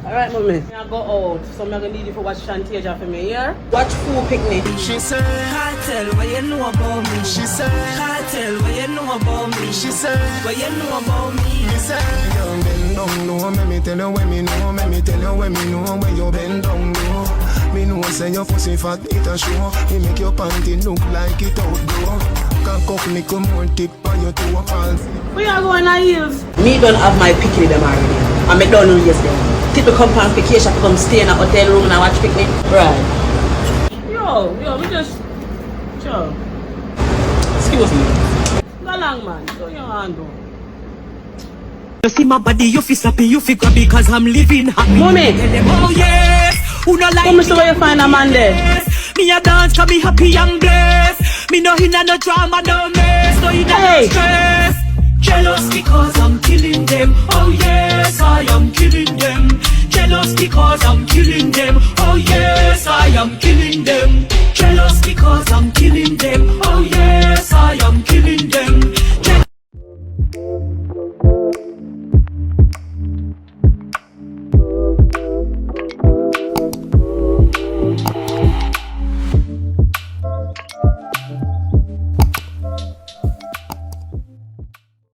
Alright, mommy. I go out, so I'm gonna need you to watch Shan Taiia for me, yeah? Watch Fool Picnic. She said, Cartel, what you know about me? She said, Cartel, what you know about me? She said, what you know about me? She said, young bend down low, let me tell you when me know, let me tell you when me know when you bend down low. Me know say your pussy fat, it a show. Me make your panty look like it outdoor. Cock up, nickel more tip on your toe pants. Where you going on heels? Me don't have my picnic them already. And me don't raise them. People come on vacation to come stay in a hotel room and I watch picnic. Right. Yo, we just... Yo. Excuse me. Go long, man. Show your hand, bro. You see my body, you feel happy, you feel grabby because I'm living happy. Mommy! Oh yes! Who no like me? So where you find a man there? Me a dance cause me happy and blessed. Me no in no drama, no mess, no in no stress. Jealous because I'm killing them. Oh yes, I am killing them. Jealous because I'm killing them. Oh yes, I am killing them. Jealous because I'm killing them. Oh yes, I am killing them.